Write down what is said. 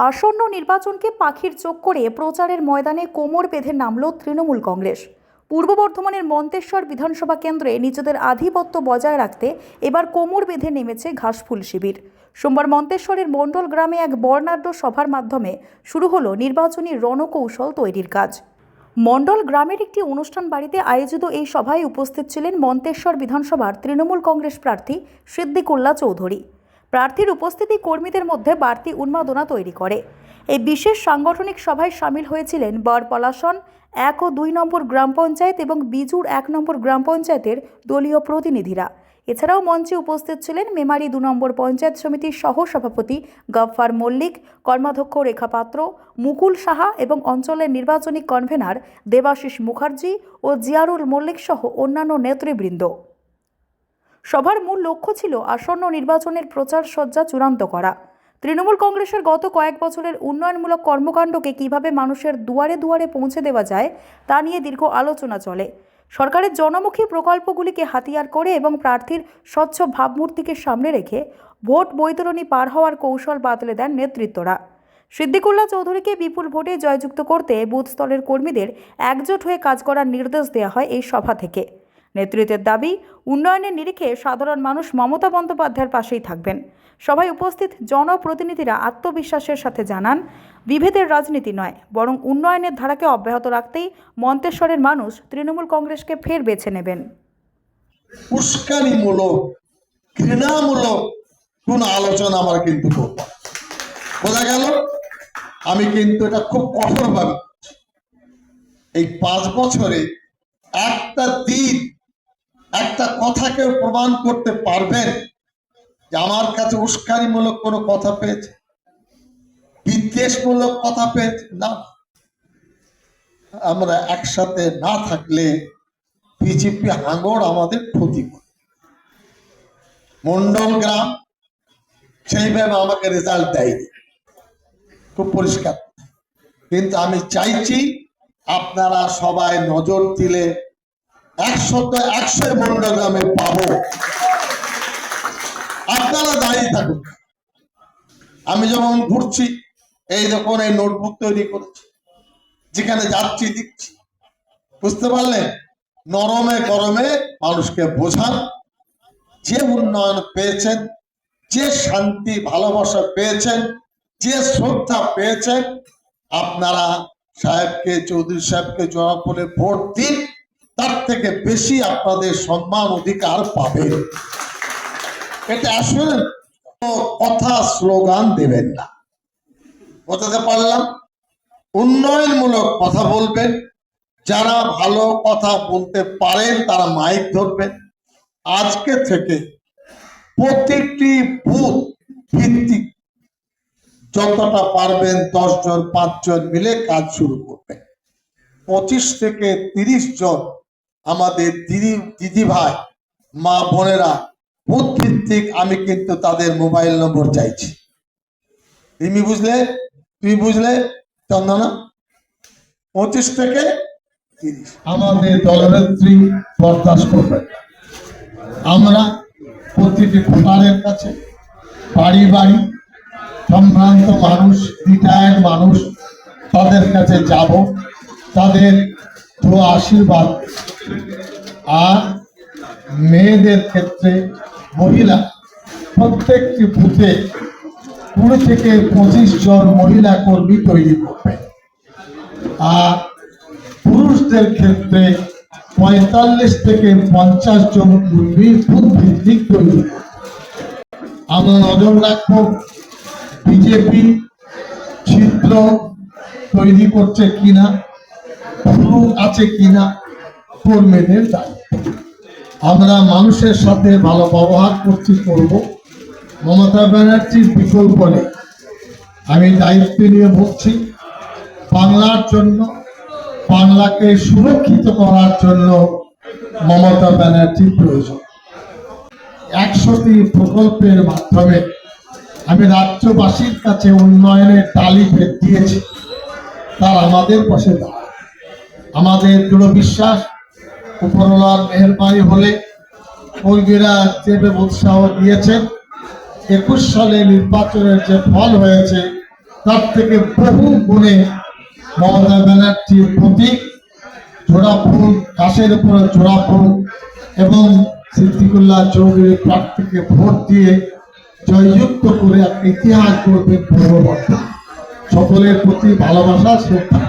আসন্ন নির্বাচনকে পাখির চোখ করে প্রচারের ময়দানে কোমর বেঁধে নামল তৃণমূল কংগ্রেস। পূর্ব বর্ধমানের মন্তেশ্বর বিধানসভা কেন্দ্রে নিজেদের আধিপত্য বজায় রাখতে এবার কোমর বেঁধে নেমেছে ঘাসফুল শিবির। সোমবার মন্তেশ্বরের মণ্ডল গ্রামে এক বর্ণাঢ্য সভার মাধ্যমে শুরু হলো নির্বাচনী রণকৌশল তৈরির কাজ। মণ্ডল গ্রামের একটি অনুষ্ঠান বাড়িতে আয়োজিত এই সভায় উপস্থিত ছিলেন মন্তেশ্বর বিধানসভার তৃণমূল কংগ্রেস প্রার্থী সিদ্দিকুল্লাহ চৌধুরী। প্রার্থীর উপস্থিতি কর্মীদের মধ্যে বাড়তি উন্মাদনা তৈরি করে। এই বিশেষ সাংগঠনিক সভায় সামিল হয়েছিলেন বরপলাশন 1 ও 2 নম্বর গ্রাম পঞ্চায়েত এবং বিজুর 1 নম্বর গ্রাম পঞ্চায়েতের দলীয় প্রতিনিধিরা। এছাড়াও মঞ্চে উপস্থিত ছিলেন মেমারি 2 নম্বর পঞ্চায়েত সমিতির সহ সভাপতি গফফার মল্লিক, কর্মাধ্যক্ষ রেখা পাত্র, মুকুল সাহা এবং অঞ্চলের নির্বাচনী কনভেনার দেবাশিস মুখার্জি ও জিয়ারুল মল্লিক সহ অন্যান্য নেতৃবৃন্দ। সভার মূল লক্ষ্য ছিল আসন্ন নির্বাচনের প্রচার সজ্জা চূড়ান্ত করা। তৃণমূল কংগ্রেসের গত কয়েক বছরের উন্নয়নমূলক কর্মকাণ্ডকে কিভাবে মানুষের দুয়ারে দুয়ারে পৌঁছে দেওয়া যায় তা নিয়ে দীর্ঘ আলোচনা চলে। সরকারের জনমুখী প্রকল্পগুলিকে হাতিয়ার করে এবং প্রার্থীর স্বচ্ছ ভাবমূর্তিকে সামনে রেখে ভোট বৈতরণী পার হওয়ার কৌশল বাতলে দেন নেতৃত্বরা। সিদ্দিকুল্লাহ চৌধুরীকে বিপুল ভোটে জয়যুক্ত করতে বুথ স্তরের কর্মীদের একজোট হয়ে কাজ করার নির্দেশ দেওয়া হয় এই সভা থেকে। নেতৃত্বের দাবি, উন্নয়নের নিরিখে সাধারণ মানুষ মমতা বন্দ্যোপাধ্যায়ের পাশেই থাকবেন। সভায় উপস্থিত জনপ্রতিনিধিরা আত্মবিশ্বাসের সাথে জানান, বিভেদের রাজনীতি নয়, বরং উন্নয়নের ধারাকে অব্যাহত রাখতেই মন্তেশ্বরের মানুষ তৃণমূল কংগ্রেসকে ফের বেছে নেবেন। উস্কানিমূলক, ঘৃণামূলক কোন আলোচনা আমার কিন্তু বোঝা গেল। আমি কিন্তু এটা খুব কঠোরভাবে এই 5 বছরে একটা দিন একটা কথা কেউ প্রমাণ করতে পারবেন যে আমার কাছে উস্কানিমূলক কোনো কথা পেয়েছে, বিদ্বেষমূলক কথা পেয়েছে? না। আমরা একসাথে না থাকলে বিজেপি হাঙ্গর আমাদের ক্ষতি করে। মন্ডল গ্রাম সেইভাবে আমাকে রেজাল্ট দেয়নি, খুব পরিষ্কার। কিন্তু আমি চাইছি আপনারা সবাই নজর দিলে 100 মন্ডল গ্রামে পাবো। আপনারা দাঁড়িয়ে থাকুন। আমি যখন ঘুরছি, এই যখন এই নোটবুক তৈরি করেছি, যেখানে যাচ্ছি দিচ্ছি, বুঝতে পারলেন? নরমে গরমে মানুষকে বোঝান যে উন্নয়ন পেয়েছেন, যে শান্তি ভালোবাসা পেয়েছেন, যে শ্রদ্ধা পেয়েছেন, আপনারা সাহেবকে, চৌধুরী সাহেবকে জবাব বলে ভোট দিন। তার থেকে বেশি আপনাদের সম্মান অধিকার পাবে। এটা আসলে কথা স্লোগান দেবেন না, বোঝাতে পারলাম? উন্নয়নমূলক কথা বলবেন। যারা ভালো কথা বলতে পারেন তারা মাইক ধরবেন। আজকে থেকে প্রতিটি বুথ ভিত্তিক যতটা পারবেন 10 জন 5 জন মিলে কাজ শুরু করবেন। 25 থেকে 30 জন আমাদের দিদি ভাই, মা বোনেরা বুথ ভিত্তিক, আমি কিন্তু তাদের মোবাইল নম্বর চাইছি। তুমি বুঝলে, তুই বুঝলে চন্দনা? 25 থেকে 30 আমাদের দলনেত্রী বরদাস্ত করবেন। আমরা প্রতিটি ভোটারের কাছে বাড়ি বাড়ি সম্ভ্রান্ত মানুষ, রিটায়ার্ড মানুষ, তাদের কাছে যাব, তাদের তো আশীর্বাদ। আর মেয়েদের ক্ষেত্রে মহিলা প্রত্যেকটি বুথে 20 থেকে 25 জন মহিলা কর্মী তৈরি করবে। আর পুরুষদের ক্ষেত্রে 45 থেকে 50 জন কর্মী বুথ ভিত্তিক তৈরি করবে। আমরা নজর রাখবো বিজেপি ছিদ্র তৈরি করছে কিনা, ভুল আছে কিনা, কর্মীদের দায়িত্ব। আমরা মানুষের সাথে ভালো ব্যবহার করব। মমতা ব্যানার্জির বিকল্প নেই। আমি দায়িত্ব নিয়ে বলছি, বাংলার জন্য, বাংলাকে সুরক্ষিত করার জন্য মমতা ব্যানার্জির প্রয়োজন। 100টি প্রকল্পের মাধ্যমে আমি রাজ্যবাসীর কাছে উন্নয়নের তালিকা দিয়েছি। তার আমাদের পাশে দাঁড়ায়। আমাদের দৃঢ় বিশ্বাস, উপরওয়ালার মেহেরবানি হলে কর্মীরা যেভাবে উৎসাহ দিয়েছেন, 21 সালে নির্বাচনের যে ফল হয়েছে তার থেকে বহু গুণে মমতা ব্যানার্জির প্রতীক জোড়া ফুল, কাশের উপরে জোড়া ফুল এবং সিদ্দিকুল্লাহ চৌধুরী প্রার্থীকে ভোট দিয়ে জয়যুক্ত করে এক ইতিহাস করবেন পূর্ব বর্ধমান। সকলের প্রতি ভালোবাসা, শ্রদ্ধা।